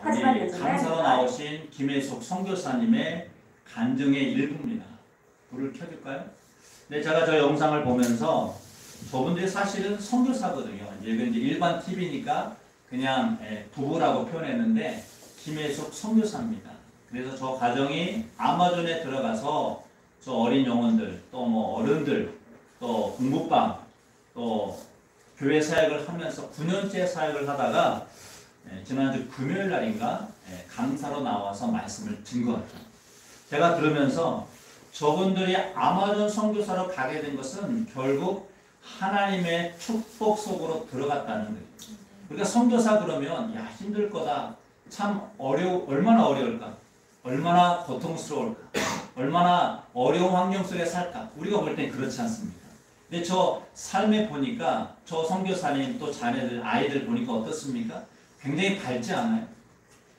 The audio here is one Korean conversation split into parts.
하지만 우리 요즘은 강사로 나오신 김혜숙 선교사님의 간증의 일부입니다. 불을 켜줄까요? 네, 제가 저 영상을 보면서 저분들이 사실은 선교사거든요. 이제 일반 TV니까 그냥 부부라고 표현했는데 김혜숙 선교사입니다. 그래서 저 가정이 아마존에 들어가서 저 어린 영혼들, 또 뭐 어른들, 또 공부방, 또 교회 사역을 하면서 9년째 사역을 하다가 지난주 금요일 날인가 강사로 나와서 말씀을 든 것 같아요. 제가 들으면서 저분들이 아마존 선교사로 가게 된 것은 결국 하나님의 축복 속으로 들어갔다는 거예요. 우리가 선교사 그러면 야 힘들 거다. 참 얼마나 어려울까? 얼마나 고통스러울까? 얼마나 어려운 환경 속에 살까? 우리가 볼 땐 그렇지 않습니다. 근데 저 삶에 보니까 저 선교사님 또 자녀들 아이들 보니까 어떻습니까? 굉장히 밝지 않아요?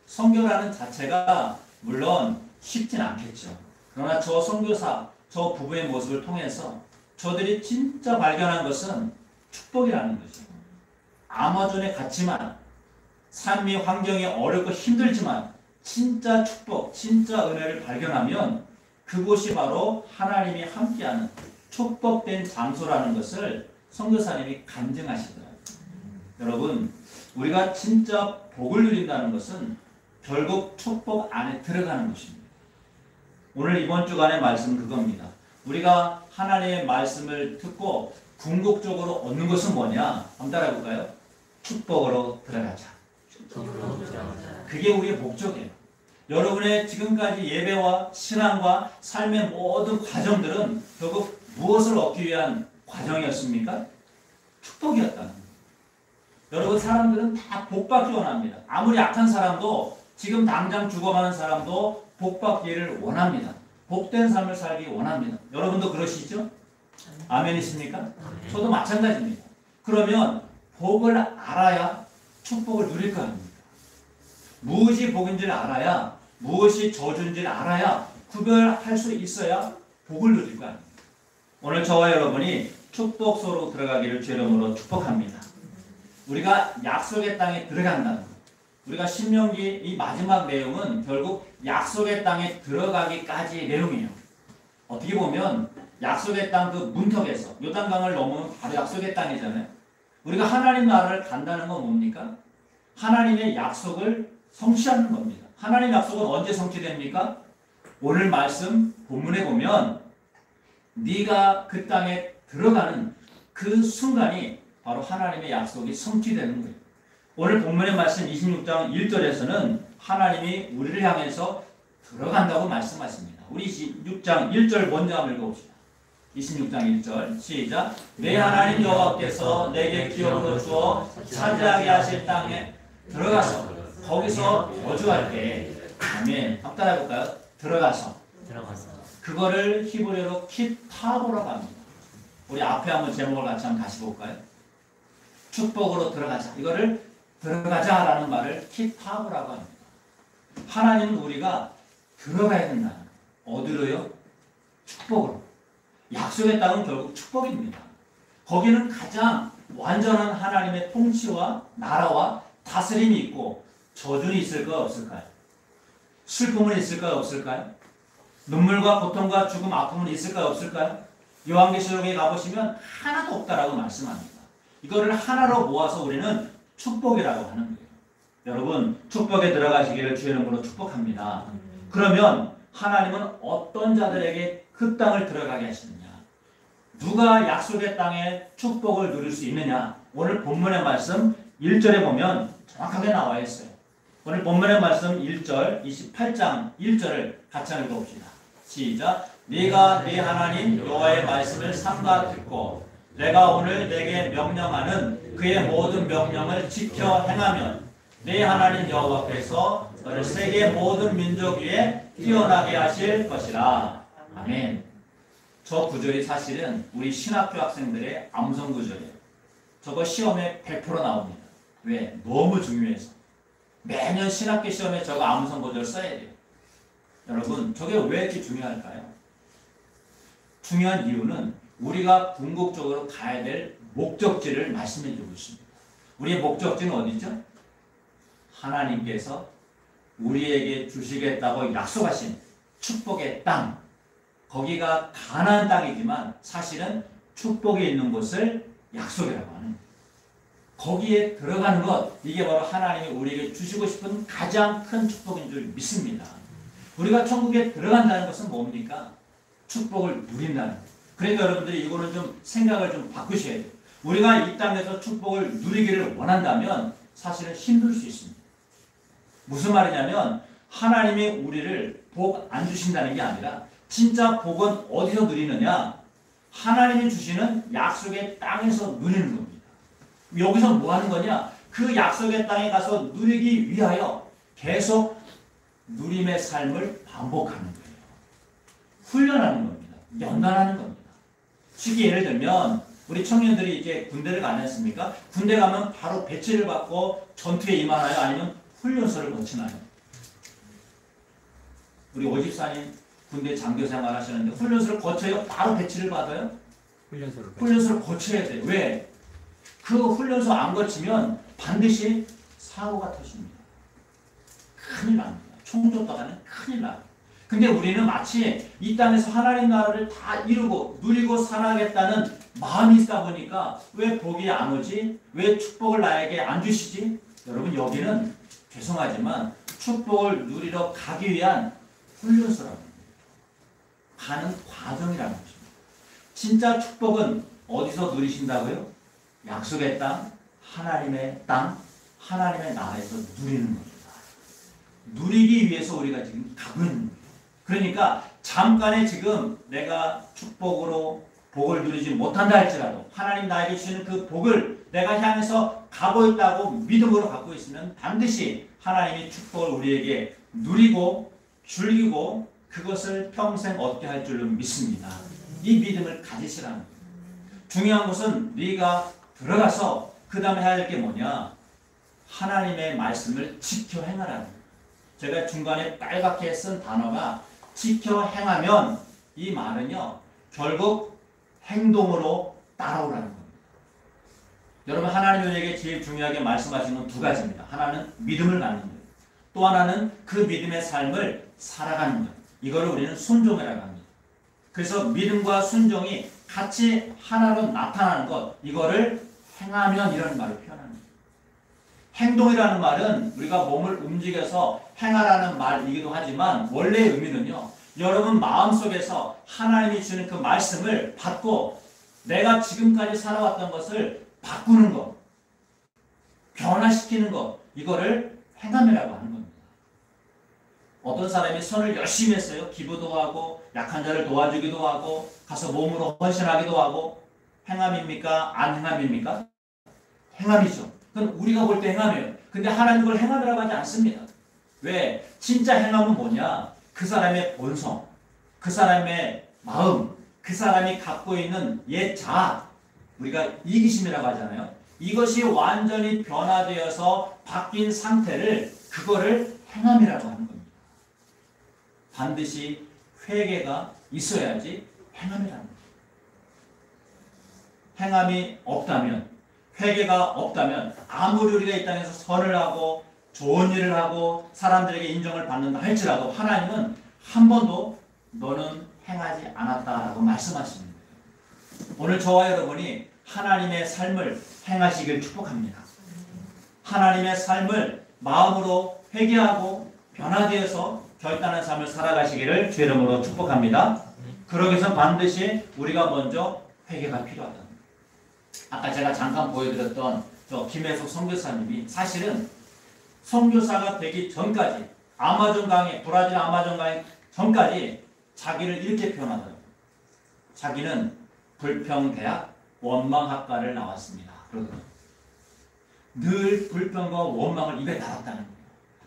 선교라는 자체가 물론 쉽진 않겠죠. 그러나 저 선교사, 저 부부의 모습을 통해서 저들이 진짜 발견한 것은 축복이라는 거죠. 아마존에 갔지만 삶의 환경이 어렵고 힘들지만 진짜 축복, 진짜 은혜를 발견하면 그곳이 바로 하나님이 함께하는 축복된 장소라는 것을 선교사님이 간증하시더라고요. 여러분, 우리가 진짜 복을 누린다는 것은 결국 축복 안에 들어가는 것입니다. 오늘 이번 주간의 말씀은 그겁니다. 우리가 하나님의 말씀을 듣고 궁극적으로 얻는 것은 뭐냐? 한번 따라해볼까요? 축복으로 들어가자. 그게 우리의 목적이에요. 여러분의 지금까지 예배와 신앙과 삶의 모든 과정들은 결국 무엇을 얻기 위한 과정이었습니까? 축복이었다는 거예요. 여러분, 사람들은 다 복받기 원합니다. 아무리 약한 사람도 지금 당장 죽어가는 사람도 복받기를 원합니다. 복된 삶을 살기 원합니다. 여러분도 그러시죠? 아멘이십니까? 저도 마찬가지입니다. 그러면 복을 알아야 축복을 누릴 거 아닙니까? 무엇이 복인지를 알아야, 무엇이 저주인지를 알아야 구별할 수 있어야 복을 누릴 거 아닙니까? 오늘 저와 여러분이 축복 속으로 들어가기를 주 이름으로 축복합니다. 우리가 약속의 땅에 들어간다는 것. 우리가 신명기 이 마지막 내용은 결국 약속의 땅에 들어가기까지의 내용이에요. 어떻게 보면 약속의 땅 그 문턱에서 요단강을 넘으면 바로 약속의 땅이잖아요. 우리가 하나님 나라를 간다는 건 뭡니까? 하나님의 약속을 성취하는 겁니다. 하나님의 약속은 언제 성취됩니까? 오늘 말씀 본문에 보면 네가 그 땅에 들어가는 그 순간이 바로 하나님의 약속이 성취되는 거예요. 오늘 본문의 말씀 26장 1절에서는 하나님이 우리를 향해서 들어간다고 말씀하십니다. 우리 26장 1절 먼저 한번 읽어봅시다. 26장 1절 시작. 내 하나님 여호와께서 내게 기업으로 주어 차지하게 하실 땅에 들어가서 거기서 거주할 때 아멘. 한번 따라해볼까요? 들어가서 그거를 히브리어로 킷타보라고 합니다. 우리 앞에 한번 제목을 같이 한번 다시 볼까요? 축복으로 들어가자. 이거를 들어가자라는 말을 킷타보라고 합니다. 하나님은 우리가 들어가야 된다는 거예요. 어디로요? 축복으로. 약속의 땅은 결국 축복입니다. 거기는 가장 완전한 하나님의 통치와 나라와 다스림이 있고 저주는 있을까요? 없을까요? 슬픔은 있을까요? 없을까요? 눈물과 고통과 죽음, 아픔은 있을까요? 없을까요? 요한계시록에 가보시면 하나도 없다라고 말씀합니다. 이거를 하나로 모아서 우리는 축복이라고 하는 거예요. 여러분, 축복에 들어가시기를 주의 이름으로 축복합니다. 그러면 하나님은 어떤 자들에게 그 땅을 들어가게 하시느냐? 누가 약속의 땅에 축복을 누릴 수 있느냐? 오늘 본문의 말씀 1절에 보면 정확하게 나와 있어요. 오늘 본문의 말씀 1절, 28장 1절을 같이 읽어봅시다. 시작. 네가 네 하나님 여호와의 말씀을 삼가 듣고 내가 오늘 내게 명령하는 그의 모든 명령을 지켜 행하면 네 하나님 여호와께서 너를 세계 모든 민족 위에 뛰어나게 하실 것이라. 아멘. 저 구절이 사실은 우리 신학교 학생들의 암송 구절이에요. 저거 시험에 100% 나옵니다. 왜? 너무 중요해서. 매년 신학교 시험에 저거 암송 구절 써야 돼요. 여러분, 저게 왜 이렇게 중요할까요? 중요한 이유는 우리가 궁극적으로 가야 될 목적지를 말씀해 주고 있습니다. 우리의 목적지는 어디죠? 하나님께서 우리에게 주시겠다고 약속하신 축복의 땅, 거기가 가나안 땅이지만 사실은 축복이 있는 곳을 약속이라고 하는 거예요. 거기에 들어가는 것, 이게 바로 하나님이 우리에게 주시고 싶은 가장 큰 축복인 줄 믿습니다. 우리가 천국에 들어간다는 것은 뭡니까? 축복을 누린다는 거예요. 그러니까 여러분들이 이거는 좀 생각을 좀 바꾸셔야 돼요. 우리가 이 땅에서 축복을 누리기를 원한다면 사실은 힘들 수 있습니다. 무슨 말이냐면 하나님이 우리를 복 안 주신다는 게 아니라 진짜 복은 어디서 누리느냐? 하나님이 주시는 약속의 땅에서 누리는 겁니다. 여기서 뭐 하는 거냐? 그 약속의 땅에 가서 누리기 위하여 계속 누림의 삶을 반복하는 거예요. 훈련하는 겁니다. 연단하는 겁니다. 쉽게 예를 들면 우리 청년들이 이제 군대를 가지 않습니까? 군대 가면 바로 배치를 받고 전투에 임하나요? 아니면 훈련소를 거치나요? 우리 오집사님 군대 장교 생활 하시는데 훈련소를 거쳐요? 바로 배치를 받아요? 훈련소를 거쳐야 돼요. 왜? 그 훈련소 안 거치면 반드시 사고가 터집니다. 큰일 납니다. 총조다가는 큰일 나요. 근데 우리는 마치 이 땅에서 하나님 나라를 다 이루고 누리고 살아가겠다는 마음이 있다 보니까 왜 복이 안 오지? 왜 축복을 나에게 안 주시지? 여러분 여기는 죄송하지만 축복을 누리러 가기 위한 훈련소라고 합니다. 가는 과정이라는 것입니다. 진짜 축복은 어디서 누리신다고요? 약속의 땅, 하나님의 땅, 하나님의 나라에서 누리는 겁니다. 누리기 위해서 우리가 지금 가고 있는 거예요. 그러니까 잠깐의 지금 내가 축복으로 복을 누리지 못한다 할지라도 하나님 나에게 주시는 그 복을 내가 향해서 가고 있다고 믿음으로 갖고 있으면 반드시 하나님이 축복을 우리에게 누리고 즐기고 그것을 평생 얻게 할 줄로 믿습니다. 이 믿음을 가지시라는 거예요. 중요한 것은 네가 들어가서 그 다음에 해야 될 게 뭐냐? 하나님의 말씀을 지켜 행하라는 거예요. 제가 중간에 빨갛게 쓴 단어가 지켜 행하면 이 말은요 결국 행동으로 따라오라는 겁니다. 여러분 하나님이 우리에게 제일 중요하게 말씀하시는 건 두 가지입니다. 하나는 믿음을 갖는 거예요. 또 하나는 그 믿음의 삶을 살아가는 거예요. 이거를 우리는 순종이라고 합니다. 그래서 믿음과 순종이 같이 하나로 나타나는 것, 이거를 행하면 이라는 말을 표현하는 거예요. 행동이라는 말은 우리가 몸을 움직여서 행하라는 말이기도 하지만 원래의 의미는요. 여러분 마음속에서 하나님이 주는 그 말씀을 받고 내가 지금까지 살아왔던 것을 바꾸는 것, 변화시키는 것, 이거를 행함이라고 하는 겁니다. 어떤 사람이 선을 열심히 했어요. 기부도 하고 약한 자를 도와주기도 하고 가서 몸으로 헌신하기도 하고 행함입니까? 안 행함입니까? 행함이죠. 그건 우리가 볼 때 행함이에요. 근데 하나님 그걸 행함이라고 하지 않습니다. 왜? 진짜 행함은 뭐냐? 그 사람의 본성, 그 사람의 마음, 그 사람이 갖고 있는 옛 자아, 우리가 이기심이라고 하잖아요. 이것이 완전히 변화되어서 바뀐 상태를 그거를 행함이라고 하는 겁니다. 반드시 회개가 있어야지 행함이라는 겁니다. 행함이 없다면, 회개가 없다면 아무리 우리가 이 땅에서 선을 하고 좋은 일을 하고 사람들에게 인정을 받는다 할지라도 하나님은 한 번도 너는 행하지 않았다라고 말씀하십니다. 오늘 저와 여러분이 하나님의 삶을 행하시길 축복합니다. 하나님의 삶을 마음으로 회개하고 변화되어서 결단한 삶을 살아가시기를 주 이름으로 축복합니다. 그러기 위해서 반드시 우리가 먼저 회개가 필요하다. 아까 제가 잠깐 보여드렸던 저 김혜숙 선교사님이 사실은 선교사가 되기 전까지 아마존 강에, 브라질 아마존 강에 전까지 자기를 이렇게 표현하더라고요. 자기는 불평대학 원망학과를 나왔습니다. 그러더라고요. 늘 불평과 원망을 입에 달았다는 거예요.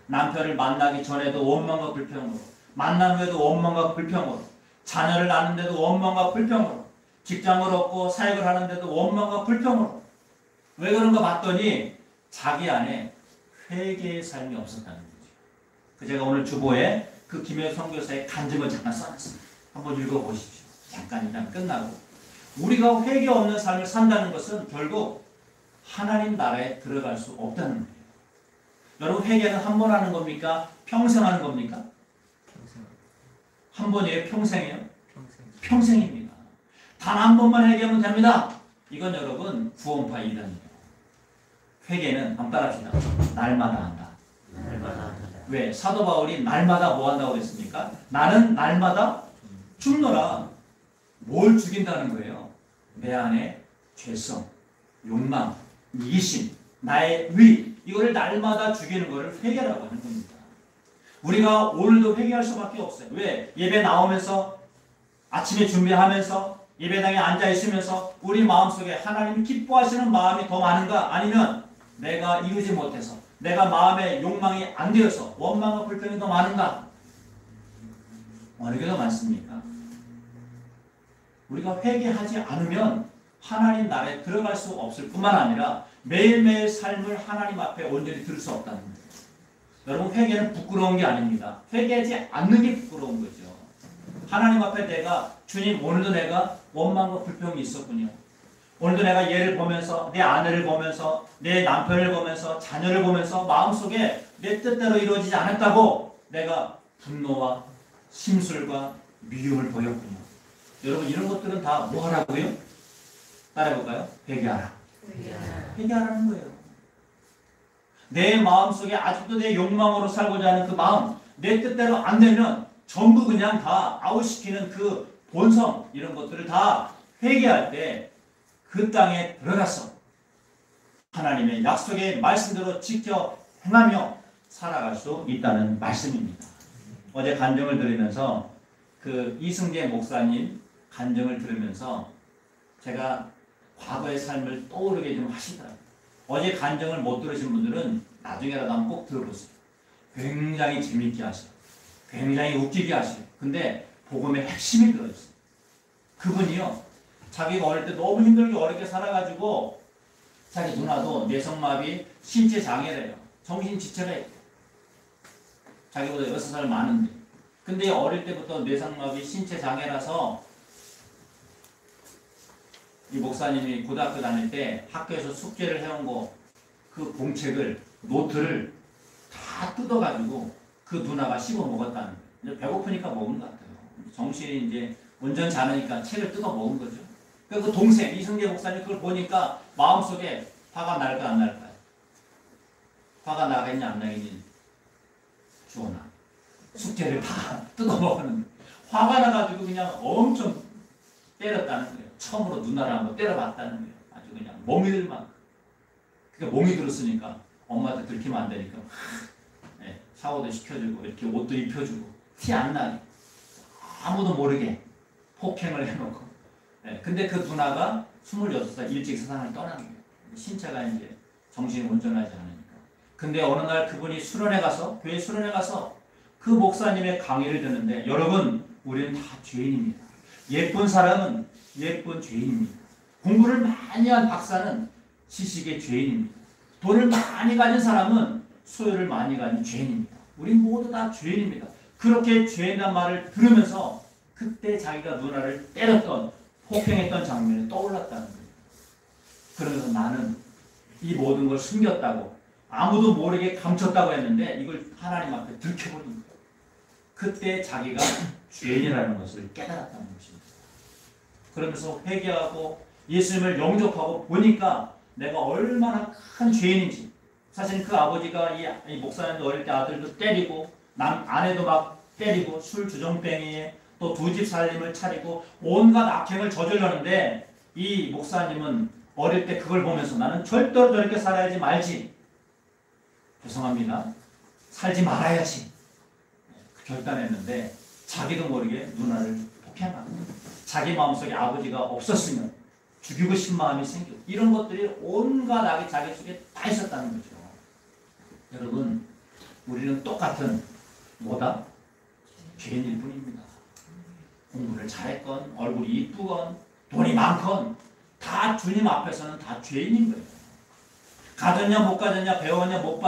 남편을 만나기 전에도 원망과 불평으로, 만난 후에도 원망과 불평으로, 자녀를 낳는데도 원망과 불평으로, 직장을 얻고 사역을 하는데도 원망과 불평으로. 왜 그런가 봤더니 자기 안에 회개의 삶이 없었다는 거죠. 제가 오늘 주보에 그 김혜숙 선교사의 간증을 잠깐 써놨습니다. 한번 읽어보십시오. 잠깐이면 끝나고. 우리가 회개 없는 삶을 산다는 것은 결국 하나님 나라에 들어갈 수 없다는 거예요. 여러분 회개는 한 번 하는 겁니까? 평생 하는 겁니까? 평생. 한 번이에요? 평생이에요? 평생. 평생입니다. 단 한 번만 회개하면 됩니다. 이건 여러분 구원파 이단이에요. 회개는 한번 따라합시다. 날마다 한다. 날마다 한다. 왜? 사도 바울이 날마다 뭐 한다고 그랬습니까? 나는 날마다 죽노라. 뭘 죽인다는 거예요? 내 안에 죄성, 욕망, 이기심, 나의 의, 이거를 날마다 죽이는 것을 회개라고 하는 겁니다. 우리가 오늘도 회개할 수밖에 없어요. 왜? 예배 나오면서 아침에 준비하면서 예배당에 앉아 있으면서 우리 마음속에 하나님이 기뻐하시는 마음이 더 많은가? 아니면 내가 이루지 못해서 내가 마음의 욕망이 안 되어서 원망과 불평이 더 많은가? 어느 게 더 많습니까? 우리가 회개하지 않으면 하나님 나라에 들어갈 수 없을 뿐만 아니라 매일매일 삶을 하나님 앞에 온전히 들을 수 없다는 거예요. 여러분 회개는 부끄러운 게 아닙니다. 회개하지 않는 게 부끄러운 거죠. 하나님 앞에 내가 주님 오늘도 내가 원망과 불평이 있었군요. 오늘도 내가 얘를 보면서 내 아내를 보면서 내 남편을 보면서 자녀를 보면서 마음속에 내 뜻대로 이루어지지 않았다고 내가 분노와 심술과 미움을 보였군요. 여러분 이런 것들은 다 뭐 하라고요? 따라해볼까요? 회개하라. 회개하라는 거예요. 내 마음속에 아직도 내 욕망으로 살고자 하는 그 마음, 내 뜻대로 안 되면 전부 그냥 다 아웃시키는 그 본성 이런 것들을 다 회개할 때 그 땅에 들어가서 하나님의 약속의 말씀대로 지켜 행하며 살아갈 수 있다는 말씀입니다. 어제 간증을 들으면서 그 이승재 목사님 간증을 들으면서 제가 과거의 삶을 떠오르게 좀 하시더라고요. 어제 간증을 못 들으신 분들은 나중에라도 한번 꼭 들어보세요. 굉장히 재밌게 하셔요. 굉장히 웃기게 하셔요. 근데 복음의 핵심이 들어있어요. 그분이요. 자기가 어릴 때 너무 힘들게 어렵게 살아가지고 자기 누나도 뇌성마비 신체 장애래요. 정신지체가 있고 자기보다 6살 많은데 근데 어릴 때부터 뇌성마비 신체 장애라서 이 목사님이 고등학교 다닐 때 학교에서 숙제를 해온 거 그 공책을 노트를 다 뜯어가지고 그 누나가 씹어 먹었다는 거예요. 배고프니까 먹은 것 같아요. 정신이 이제 온전치 않으니까 책을 뜯어 먹은 거죠. 그 동생 이승재 목사님 그걸 보니까 마음속에 화가 날까 안 날까요? 화가 나겠니 안 나겠니? 주원아 숙제를 다 뜯어 먹었는데 화가 나가지고 그냥 엄청 때렸다는 거예요. 처음으로 누나를 한번 때려봤다는 거예요. 아주 그냥 멍이 들만. 그러니까 멍이 들었으니까 엄마한테 들키면 안 되니까 네, 샤워도 시켜주고 이렇게 옷도 입혀주고 티 안 나게 아무도 모르게 폭행을 해놓고 네, 근데 그 누나가 26살 일찍 세상을 떠나는 거예요. 신체가 이제 정신이 온전하지 않으니까. 근데 어느 날 그분이 수련회 가서 교회 수련회 가서 그 목사님의 강의를 듣는데 여러분 우리는 다 죄인입니다. 예쁜 사람은 예쁜 죄인입니다. 공부를 많이 한 박사는 지식의 죄인입니다. 돈을 많이 가진 사람은 소유를 많이 가진 죄인입니다. 우리 모두 다 죄인입니다. 그렇게 죄인이란 말을 들으면서 그때 자기가 누나를 때렸던 폭행했던 장면이 떠올랐다는 거예요. 그러면서 나는 이 모든 걸 숨겼다고 아무도 모르게 감췄다고 했는데 이걸 하나님 앞에 들켜버린 거예요. 그때 자기가 죄인이라는 것을 깨달았다는 것입니다. 그러면서 회개하고 예수님을 영접하고 보니까 내가 얼마나 큰 죄인인지. 사실 그 아버지가 이 목사님도 어릴 때 아들도 때리고 아내도 막 때리고 술 주정뱅이에 또 두 집 살림을 차리고 온갖 악행을 저질렀는데 이 목사님은 어릴 때 그걸 보면서 나는 절대로 저렇게 살아야지 말지. 죄송합니다. 살지 말아야지. 결단했는데 자기도 모르게 누나를 폭행하고 자기 마음속에 아버지가 없었으면 죽이고 싶은 마음이 생기고 이런 것들이 온갖 악이 자기 속에 다 있었다는 거죠. 여러분 우리는 똑같은 뭐다? 죄인일 뿐입니다. 공부를 잘했건 얼굴이 이쁘건 돈이 많건 다 주님 앞에서는 다 죄인인 거예요. 가졌냐 못 가졌냐 배웠냐 못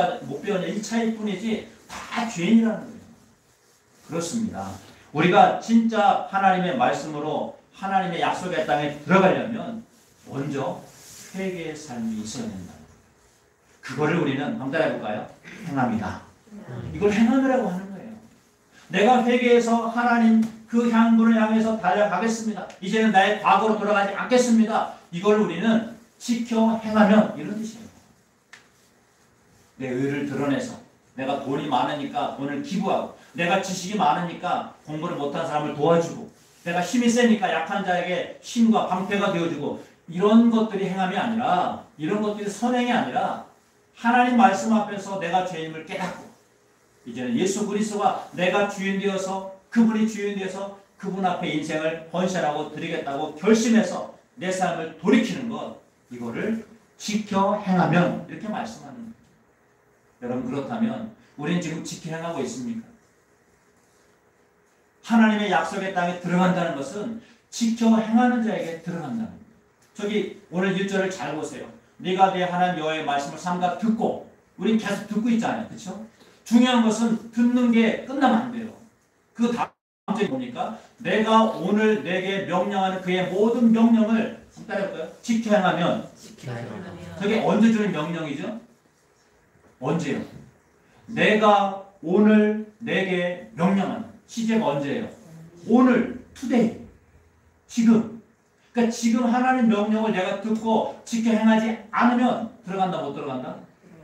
배웠냐 이 차이일 뿐이지 다 죄인이라는 거예요. 그렇습니다. 우리가 진짜 하나님의 말씀으로 하나님의 약속의 땅에 들어가려면 먼저 회개의 삶이 있어야 된다. 그거를 우리는 한번 따라해볼까요? 행함이다. 이걸 행함이라고 하는 거예요. 내가 회개해서 하나님 그 향문을 향해서 달려가겠습니다. 이제는 나의 과거로 돌아가지 않겠습니다. 이걸 우리는 지켜 행하면 이런 뜻이에요. 내 의를 드러내서 내가 돈이 많으니까 돈을 기부하고 내가 지식이 많으니까 공부를 못한 사람을 도와주고 내가 힘이 세니까 약한 자에게 힘과 방패가 되어주고 이런 것들이 행함이 아니라 이런 것들이 선행이 아니라 하나님 말씀 앞에서 내가 죄임을 깨닫고 이제는 예수 그리스도가 내가 주인 되어서 그분이 주인 되어서 그분 앞에 인생을 헌신하고 드리겠다고 결심해서 내 삶을 돌이키는 것 이거를 지켜 행하면 이렇게 말씀하는 거예요. 여러분 그렇다면 우리는 지금 지켜 행하고 있습니까? 하나님의 약속의 땅에 들어간다는 것은 지켜 행하는 자에게 들어간다는 거예요. 저기 오늘 1절을 잘 보세요. 네가 네 하나님 여호와의 말씀을 삼가 듣고 우린 계속 듣고 있잖아요. 그렇죠? 중요한 것은 듣는 게 끝나면 안 돼요. 그 다음 절이 뭡니까? 내가 오늘 내게 명령하는 그의 모든 명령을 따라해볼까요? 지켜 행하면 저게 언제 주는 명령이죠? 언제요? 내가 오늘 내게 명령하는 시제가 언제예요? 오늘, 투데이, 지금. 그러니까 지금 하나님 명령을 내가 듣고 지켜 행하지 않으면 들어간다 못 들어간다?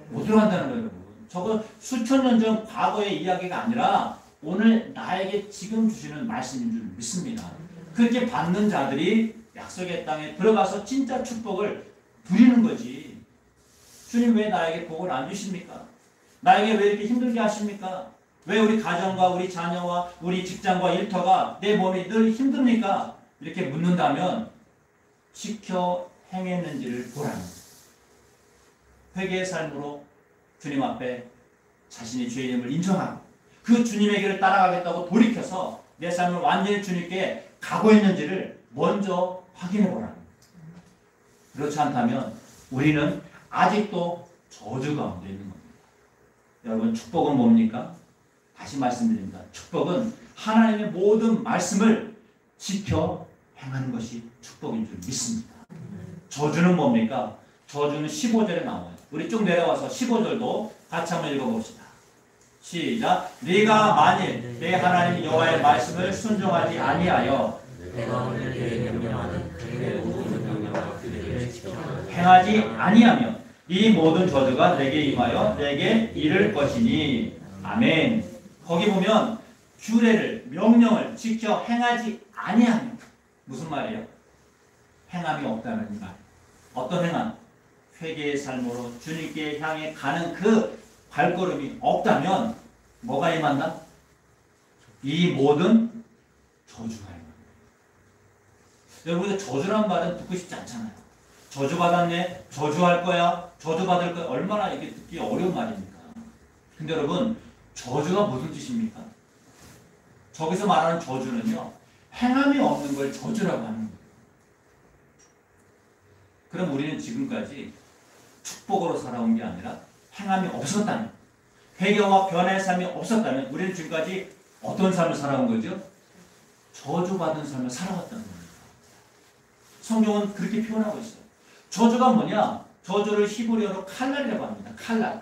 못 들어간다는 거예요. 여러분. 저거 수천 년 전 과거의 이야기가 아니라 오늘 나에게 지금 주시는 말씀인 줄 믿습니다. 그렇게 받는 자들이 약속의 땅에 들어가서 진짜 축복을 누리는 거지. 주님 왜 나에게 복을 안 주십니까? 나에게 왜 이렇게 힘들게 하십니까? 왜 우리 가정과 우리 자녀와 우리 직장과 일터가 내 몸이 늘 힘듭니까? 이렇게 묻는다면 지켜 행했는지를 보라는 거예요. 회개의 삶으로 주님 앞에 자신의 죄임을 인정하고 그 주님의 길을 따라가겠다고 돌이켜서 내 삶을 완전히 주님께 가고 있는지를 먼저 확인해 보라는 거예요. 그렇지 않다면 우리는 아직도 저주 가운데 있는 겁니다. 여러분 축복은 뭡니까? 다시 말씀드립니다. 축복은 하나님의 모든 말씀을 지켜 행하는 것이 축복인 줄 믿습니다. 저주는 뭡니까? 저주는 15절에 나와요. 우리 쭉 내려와서 15절도 같이 한번 읽어봅시다. 시작. 네가 만일 내 하나님 여호와의 말씀을 순종하지 아니하여 내가 오늘 내게 명령하는 그의 모든 명령과 규례를 지켜 행하지 아니하면 이 모든 저주가 내게 임하여 내게 이를 것이니. 아멘. 거기 보면 규례를 명령을 지켜 행하지 아니하면 무슨 말이에요? 행함이 없다는 말. 어떤 행함? 회개의 삶으로 주님께 향해 가는 그 발걸음이 없다면 뭐가 임한다? 이 모든 저주가 임한다. 여러분 우리가 저주란 말은 듣고 싶지 않잖아요. 저주받았네? 저주할 거야? 저주받을 거야? 얼마나 이게 듣기 어려운 말입니까? 근데 여러분 저주가 무슨 뜻입니까? 저기서 말하는 저주는요 행함이 없는 걸 저주라고 하는 거예요. 그럼 우리는 지금까지 축복으로 살아온 게 아니라 행함이 없었다면 회개와 변화의 삶이 없었다면 우리는 지금까지 어떤 삶을 살아온 거죠? 저주받은 삶을 살아왔다는 겁니다. 성경은 그렇게 표현하고 있어요. 저주가 뭐냐? 저주를 히브리어로 칼날이라고 합니다. 칼날.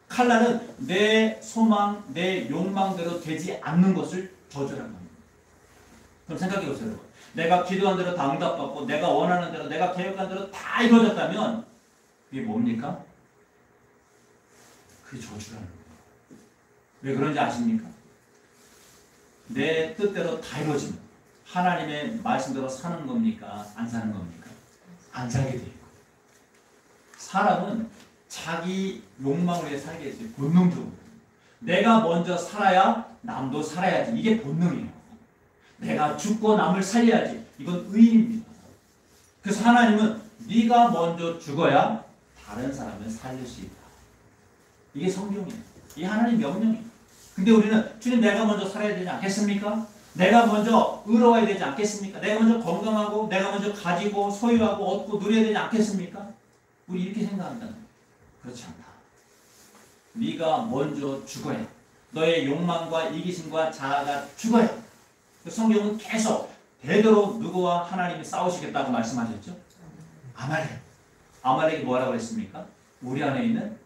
칼날은 내 소망, 내 욕망대로 되지 않는 것을 저주라고 합니다. 그럼 생각해 보세요. 여러분. 내가 기도한 대로 다 응답받고 내가 원하는 대로 내가 계획한 대로 다 이루어졌다면 그게 뭡니까? 그게 저주라는 거예요. 왜 그런지 아십니까? 내 뜻대로 다 이루어지면 하나님의 말씀대로 사는 겁니까? 안 사는 겁니까? 안 살게 돼요. 사람은 자기 욕망을 위해 살게 돼요. 본능적으로. 내가 먼저 살아야 남도 살아야지. 이게 본능이에요. 내가 죽고 남을 살려야지. 이건 의입니다. 그래서 하나님은 네가 먼저 죽어야 다른 사람을 살릴 수 있다. 이게 성경이에요. 이게 하나님 명령이에요. 근데 우리는 주님 내가 먼저 살아야 되지 않겠습니까? 내가 먼저 의로워야 되지 않겠습니까? 내가 먼저 건강하고 내가 먼저 가지고 소유하고 얻고 누려야 되지 않겠습니까? 우리 이렇게 생각한다는 거예요. 그렇지 않다. 네가 먼저 죽어야 너의 욕망과 이기심과 자아가 죽어야. 성경은 계속 대대로 누구와 하나님이 싸우시겠다고 말씀하셨죠? 아말렉. 아말렉이 뭐라고 했습니까? 우리 안에 있는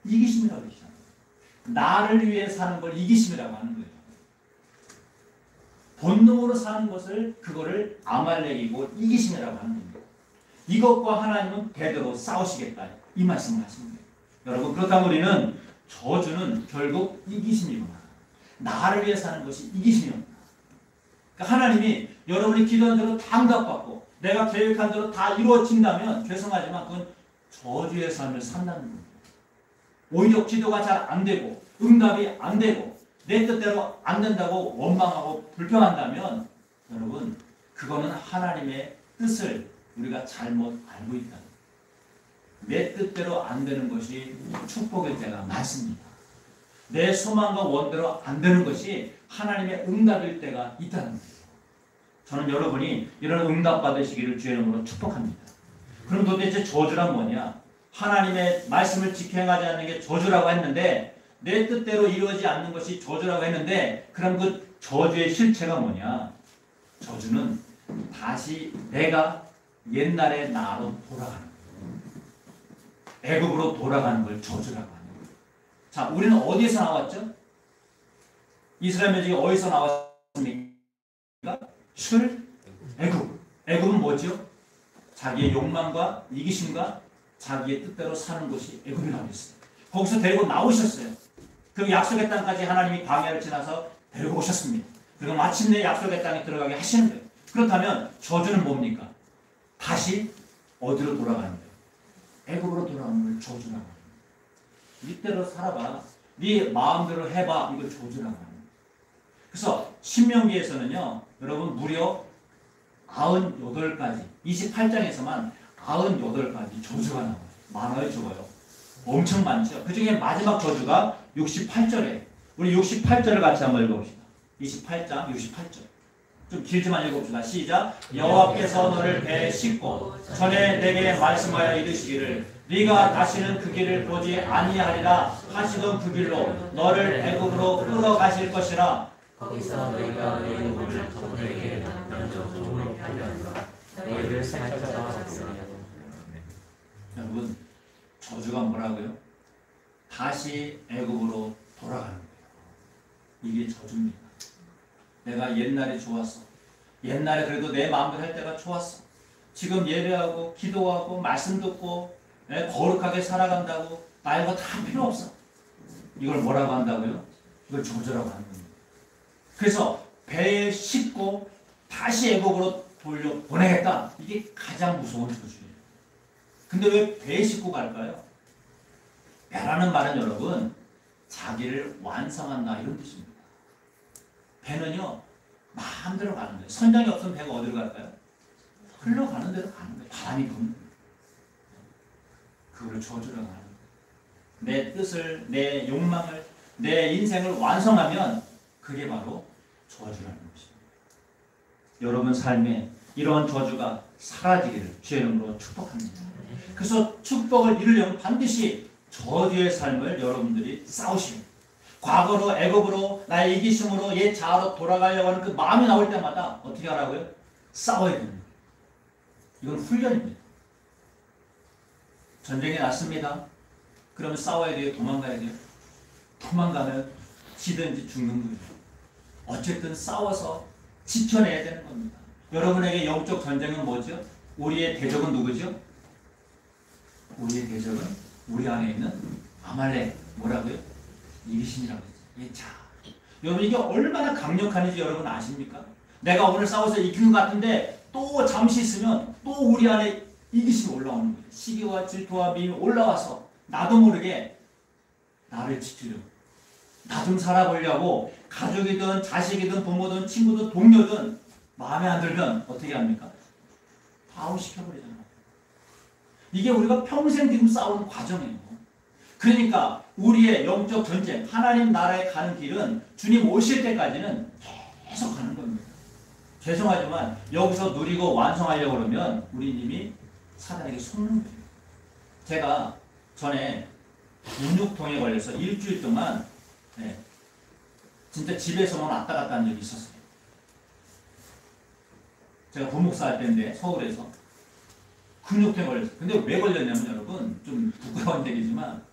이기심이라고 그러잖아요. 나를 위해 사는 걸 이기심이라고 하는 거예요. 본능으로 사는 것을 그거를 아말렉이고 이기심이라고 하는 겁니다. 이것과 하나님은 대대로 싸우시겠다 이 말씀을 하시는 거예요. 여러분 그렇다면 우리는 저주는 결국 이기심이구나. 나를 위해 사는 것이 이기심이구나. 그러니까 하나님이 여러분이 기도한 대로 다 응답받고 내가 계획한 대로 다 이루어진다면 죄송하지만 그건 저주의 삶을 산다는 겁니다. 오히려 기도가 잘 안 되고 응답이 안 되고 내 뜻대로 안 된다고 원망하고 불평한다면 여러분 그거는 하나님의 뜻을 우리가 잘못 알고 있다. 내 뜻대로 안 되는 것이 축복일 때가 많습니다. 내 소망과 원대로 안 되는 것이 하나님의 응답일 때가 있다는 거예요. 저는 여러분이 이런 응답 받으시기를 주의 이름으로 축복합니다. 그럼 도대체 저주란 뭐냐? 하나님의 말씀을 지켜행하지 않는 게 저주라고 했는데 내 뜻대로 이루어지지 않는 것이 저주라고 했는데 그럼 그 저주의 실체가 뭐냐? 저주는 다시 내가 옛날의 나로 돌아가는 거예요. 애굽으로 돌아가는 걸 저주라고 하는 거예요. 자, 우리는 어디에서 나왔죠? 이스라엘 민족이 어디서 나왔습니까? 애굽. 애굽은 뭐죠? 자기의 욕망과 이기심과 자기의 뜻대로 사는 것이 애굽이라고 했어요. 거기서 데리고 나오셨어요. 그 약속의 땅까지 하나님이 광야를 지나서 데리고 오셨습니다. 그리고 마침내 약속의 땅에 들어가게 하시는 거예요. 그렇다면 저주는 뭡니까? 다시 어디로 돌아가는 거예요? 애굽으로 돌아가는 걸 저주라고 합니다. 이때로 살아봐. 네 마음대로 해봐. 이걸 저주라고 합니다. 그래서 신명기에서는요. 여러분 무려 98가지 28장에서만 98가지 저주가 나와요. 많아요, 적어요. 엄청 많죠. 그 중에 마지막 저주가 68절에 우리 68절을 같이 한번 읽어봅시다. 28장 68절. 좀 길지만 읽어봅시다. 시작. 여호와께서 너를 배에 싣고 전에 내게 말씀하여 이르시기를 네가 다시는 그 길을 보지 아니하리라 하시던 그 길로 너를 애굽으로 끌어가실 것이라. 거기서 너희가 너희 몸을 저들에게 남겨 종으로 팔려니까 너희를 살펴다 잡으리라. 여러분 저주가 뭐라고요? 다시 애굽으로 돌아가는 거예요. 이게 저주입니다. 내가 옛날에 좋았어. 옛날에 그래도 내 마음대로 할 때가 좋았어. 지금 예배하고 기도하고 말씀 듣고 거룩하게 살아간다고 나 이거 다 필요 없어. 이걸 뭐라고 한다고요? 이걸 저주라고 하는 겁니다. 그래서 배에 싣고 다시 애굽으로 돌려 보내겠다. 이게 가장 무서운 저주예요. 근데 왜 배에 싣고 갈까요? 배라는 말은 여러분 자기를 완성한다 이런 뜻입니다. 배는요 마음대로 가는 거예요. 선장이 없으면 배가 어디로 갈까요? 흘러가는 대로 가는 거예요. 바람이 부는 거예요. 그거를 저주라고 하는 거예요. 내 뜻을, 내 욕망을, 내 인생을 완성하면 그게 바로 저주라는 것입니다. 여러분 삶에 이러한 저주가 사라지기를 주의 이름으로 축복합니다. 그래서 축복을 이루려면 반드시 저주의 삶을 여러분들이 싸우시고 과거로 애굽으로 나의 이기심으로 옛 자아로 돌아가려고 하는 그 마음이 나올 때마다 어떻게 하라고요? 싸워야 됩니다. 이건 훈련입니다. 전쟁이 났습니다. 그러면 싸워야 돼요? 도망가야 돼요? 도망가면 지든지 죽는 거예요. 어쨌든 싸워서 지켜내야 되는 겁니다. 여러분에게 영적 전쟁은 뭐죠? 우리의 대적은 누구죠? 우리의 대적은 우리 안에 있는 아말렉 뭐라고요? 이기심이라고 했죠. 이 자. 여러분 이게 얼마나 강력한지 여러분 아십니까? 내가 오늘 싸워서 이긴 것 같은데 또 잠시 있으면 또 우리 안에 이기심이 올라오는 거예요. 시기와 질투와 미움이 올라와서 나도 모르게 나를 지키려고 나 좀 살아보려고 가족이든 자식이든 부모든 친구든 동료든 마음에 안 들면 어떻게 합니까? 아웃시켜버리잖아요. 이게 우리가 평생 지금 싸우는 과정이에요. 그러니까 우리의 영적 전쟁, 하나님 나라에 가는 길은 주님 오실 때까지는 계속 가는 겁니다. 죄송하지만 여기서 누리고 완성하려고 그러면 우리 님이 사단에게 속는 거예요. 제가 전에 근육통에 걸려서 일주일 동안 진짜 집에서만 왔다 갔다 한 적이 있었어요. 제가 부목사 할 때인데 서울에서 근육통에 걸렸어요. 근데 왜 걸렸냐면 여러분 좀 부끄러운 얘기지만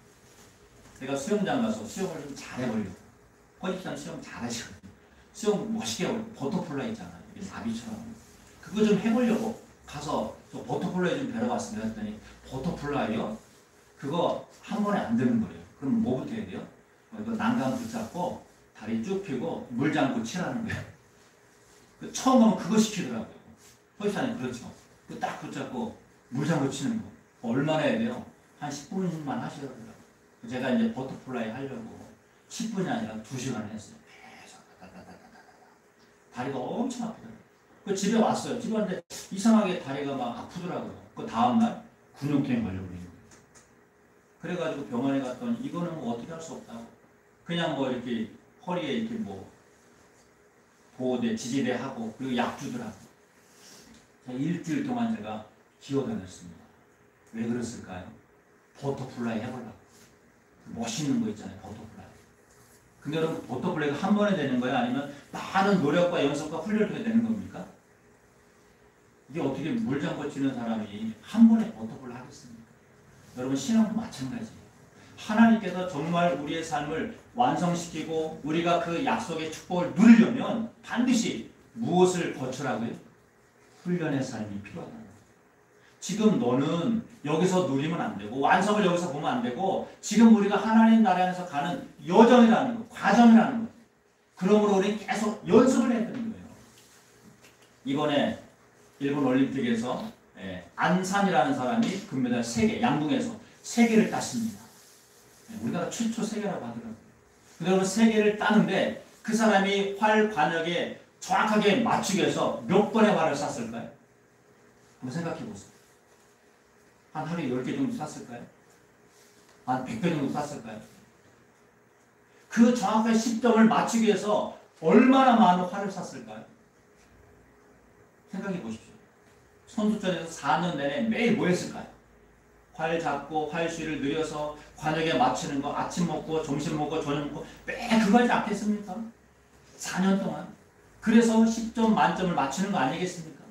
제가 수영장 가서 수영을 좀 잘해보려고. 허집사님 수영 잘하시거든요. 수영 멋있게 하고 버터플라이 있잖아요. 나비처럼. 그거 좀 해보려고 가서 저 버터플라이 좀 배러 왔습니다 했더니 버터플라이요? 그거 한 번에 안 되는 거예요. 그럼 뭐부터 해야 돼요? 이거 난간 붙잡고 다리 쭉 펴고 물장구 치라는 거예요. 처음 하면 그거 시키더라고요. 허집사님 그렇죠. 그 딱 붙잡고 물장구 치는 거. 얼마나 해야 돼요? 한 10분만 하시더라고요. 제가 이제 버터플라이 하려고 10분이 아니라 2시간 했어요. 계속 다리가 엄청 아프더라고요. 그 집에 왔어요. 집에 왔는데 이상하게 다리가 막 아프더라고요. 그 다음날 근육통에 걸려버린 거예요. 그래가지고 병원에 갔더니 이거는 뭐 어떻게 할 수 없다고. 그냥 뭐 이렇게 허리에 이렇게 뭐 보호대, 지지대 하고 그리고 약 주더라고요. 일주일 동안 제가 기어다녔습니다. 왜 그랬을까요? 버터플라이 해보려고. 멋있는 거 있잖아요. 버터플라이. 근데 여러분 버터플라이가 한 번에 되는 거예요? 아니면 많은 노력과 연습과 훈련을 해야 되는 겁니까? 이게 어떻게 물장구 치는 사람이 한 번에 버터플라이 하겠습니까? 여러분 신앙도 마찬가지예요. 하나님께서 정말 우리의 삶을 완성시키고 우리가 그 약속의 축복을 누리려면 반드시 무엇을 거쳐라고요? 훈련의 삶이 필요하다. 지금 너는 여기서 누리면 안 되고 완성을 여기서 보면 안 되고 지금 우리가 하나님 나라 안에서 가는 여정이라는 거, 과정이라는 거. 그러므로 우리는 계속 연습을 해야 되는 거예요. 이번에 일본 올림픽에서 안산이라는 사람이 금메달 3개, 양궁에서 3개를 땄습니다. 우리나라 최초 3개라고 하더라고요. 그러면 3개를 따는데 그 사람이 활 관역에 정확하게 맞추기 위해서 몇 번의 활을 쐈을까요? 한번 생각해 보세요. 한 하루에 10개 정도 쐈을까요? 한 100개 정도 쐈을까요? 그 정확한 10점을 맞추기 위해서 얼마나 많은 활을 쐈을까요? 생각해 보십시오. 선수촌에서 4년 내내 매일 뭐 했을까요? 활 잡고 활쉬를 늘려서 관역에 맞추는 거, 아침 먹고 점심 먹고 저녁 먹고 매 그거 하지 않겠습니까? 4년 동안. 그래서 10점 만점을 맞추는 거 아니겠습니까?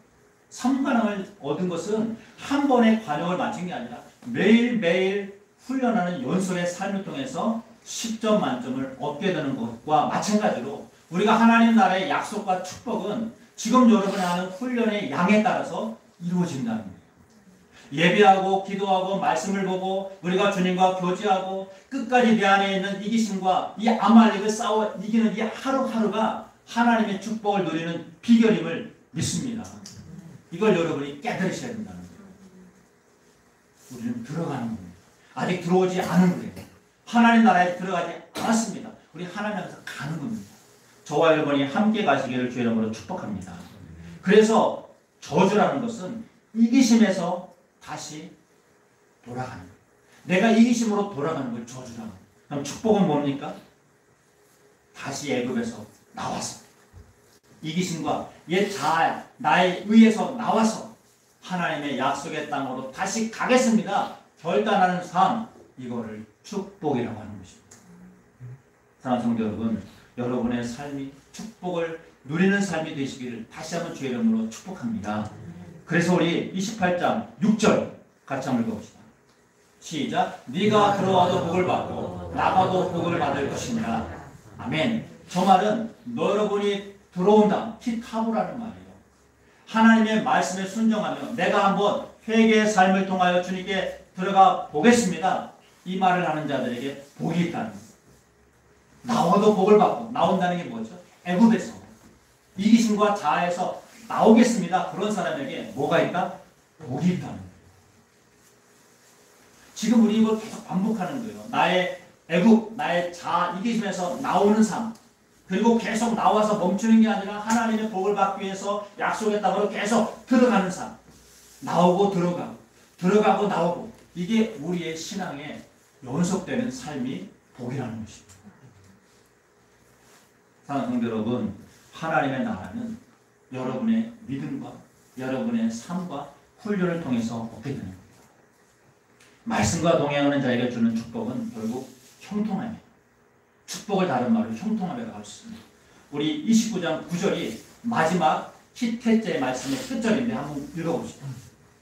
3관왕을 얻은 것은 한 번의 관역을 맞춘 게 아니라 매일매일 훈련하는 연속의 삶을 통해서 10점 만점을 얻게 되는 것과 마찬가지로 우리가 하나님 나라의 약속과 축복은 지금 여러분이 하는 훈련의 양에 따라서 이루어진다는 거예요. 예배하고 기도하고 말씀을 보고 우리가 주님과 교제하고 끝까지 내 안에 있는 이기심과 이 아말렉을 싸워 이기는 이 하루하루가 하나님의 축복을 누리는 비결임을 믿습니다. 이걸 여러분이 깨달으셔야 된다는 거예요. 우리는 들어가는 겁니다. 아직 들어오지 않은 거예요. 하나님 나라에 들어가지 않았습니다. 우리 하나님 앞에서 가는 겁니다. 저와 여러분이 함께 가시기를 주의 이름으로 축복합니다. 그래서 저주라는 것은 이기심에서 다시 돌아가는 거예요. 내가 이기심으로 돌아가는 걸 저주라는 거예요. 그럼 축복은 뭡니까? 다시 애굽에서 나와서 이기심과 옛 자아 나에 의해서 나와서 하나님의 약속의 땅으로 다시 가겠습니다. 결단하는 삶, 이거를 축복이라고 하는 것입니다. 사랑하는 성도 여러분, 여러분의 삶이 축복을 누리는 삶이 되시기를 다시 한번 주의 이름으로 축복합니다. 그래서 우리 28장 6절 같이 한번 읽어봅시다. 시작. 네가 들어와도 복을 받고 나가도 복을 받을 것이니라. 아멘. 저 말은 여러분이 들어온다. 티타브라는 말이에요. 하나님의 말씀에 순종하며 내가 한번 회개의 삶을 통하여 주님께 들어가 보겠습니다. 이 말을 하는 자들에게 복이 있다는 거예요. 나와도 복을 받고 나온다는 게 뭐죠? 애굽에서 이기심과 자아에서 나오겠습니다. 그런 사람에게 뭐가 있다? 복이 있다는 거예요. 지금 우리 이걸 계속 반복하는 거예요. 나의 애굽, 나의 자아, 이기심에서 나오는 삶. 그리고 계속 나와서 멈추는 게 아니라 하나님의 복을 받기 위해서 약속의 땅으로 계속 들어가는 삶. 나오고 들어가고, 들어가고 나오고. 이게 우리의 신앙에 연속되는 삶이 복이라는 것입니다. 사랑하는 성도 여러분, 하나님의 나라는 여러분의 믿음과 여러분의 삶과 훈련을 통해서 얻게 되는 겁니다. 말씀과 동행하는 자에게 주는 축복은 결국 형통함이에요. 축복을 다른 말로 형통함이라고 할 수 있습니다. 우리 29장 9절이 마지막 히태제의 말씀의 끝절인데 한번 읽어보시죠.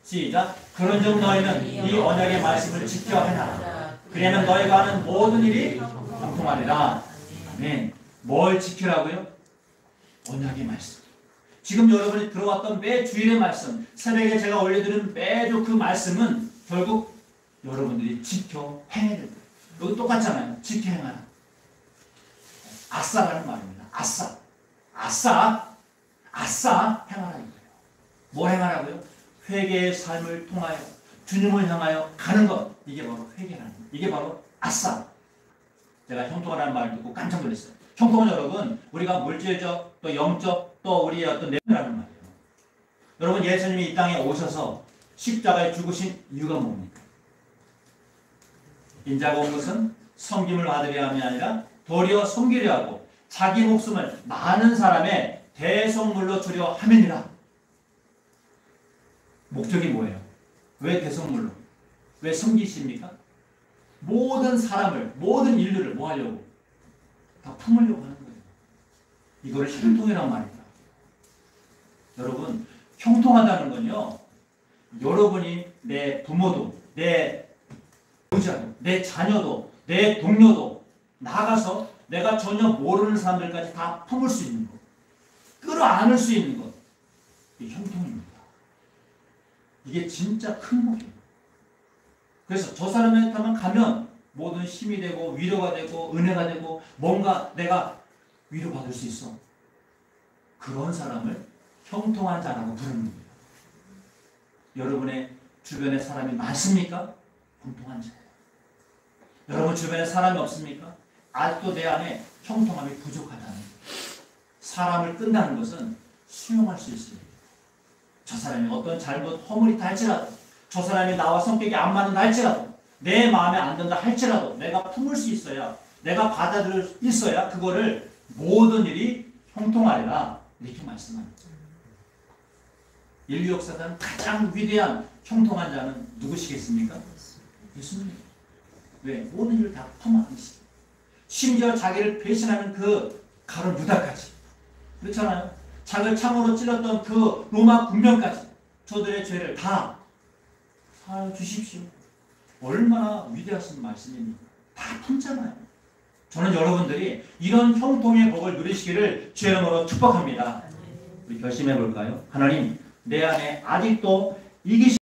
시작. 그런즉 너희는 이 언약의 말씀을 지켜야 하나 그러면 너희가 하는 모든 일이 형통하리라. 아멘. 뭘 지키라고요? 언약의 말씀. 지금 여러분이 들어왔던 매 주일의 말씀, 새벽에 제가 올려드린 매주 그 말씀은 결국 여러분들이 지켜 행해야 됩니다. 여기 똑같잖아요. 지켜 행하라. 아싸라는 말입니다. 아싸. 아싸. 아싸 행하라 이거예요. 뭘 행하라고요? 회개의 삶을 통하여 주님을 향하여 가는 것. 이게 바로 회개라는 거예요. 이게 바로 아싸. 제가 형통하라는 말을 듣고 깜짝 놀랐어요. 형통은 여러분, 우리가 물질적, 또 영적, 또 우리의 어떤 내면이라는 말이에요. 여러분, 예수님이 이 땅에 오셔서 십자가에 죽으신 이유가 뭡니까? 인자가 온 것은 섬김을 받으려 함이 아니라 도리어 섬기려 하고 자기 목숨을 많은 사람의 대속물로 주려 함이니라. 목적이 뭐예요? 왜 대속물로? 왜 섬기십니까? 모든 사람을, 모든 인류를 뭐 하려고? 다 품으려고 하는 거예요. 이거를 형통이란 말입니다. 여러분, 형통하다는 건요, 여러분이 내 부모도, 내 여자도, 내 자녀도, 내 동료도 나가서 내가 전혀 모르는 사람들까지 다 품을 수 있는 것, 끌어안을 수 있는 것, 이게 형통입니다. 이게 진짜 큰 복이에요. 그래서 저 사람한테만 가면 모든 힘이 되고 위로가 되고 은혜가 되고 뭔가 내가 위로받을 수 있어. 그런 사람을 형통한 자라고 부르는 겁니다. 여러분의 주변에 사람이 많습니까? 형통한 자예요. 여러분 주변에 사람이 없습니까? 아직도 내 안에 형통함이 부족하다는 거예요. 사람을 끈다는 것은 수용할 수 있어요. 저 사람이 어떤 잘못 허물이다 할지라도, 저 사람이 나와 성격이 안 맞는다 할지라도, 내 마음에 안 든다 할지라도 내가 품을 수 있어야, 내가 받아들일 수 있어야 그거를 모든 일이 형통하리라 이렇게 말씀합니다. 인류 역사상 가장 위대한 형통한 자는 누구시겠습니까? 예수님. 왜? 모든 일을 다 품어가시죠. 심지어 자기를 배신하는 그 가룟 유다까지. 그렇잖아요. 자기를 창으로 찔렀던 그 로마 군병까지 저들의 죄를 다 사하여 주십시오. 얼마나 위대하신 말씀입니까? 다 품잖아요. 저는 여러분들이 이런 형통의 복을 누리시기를 주의 이름으로 축복합니다. 우리 결심해 볼까요? 하나님, 내 안에 아직도 이기시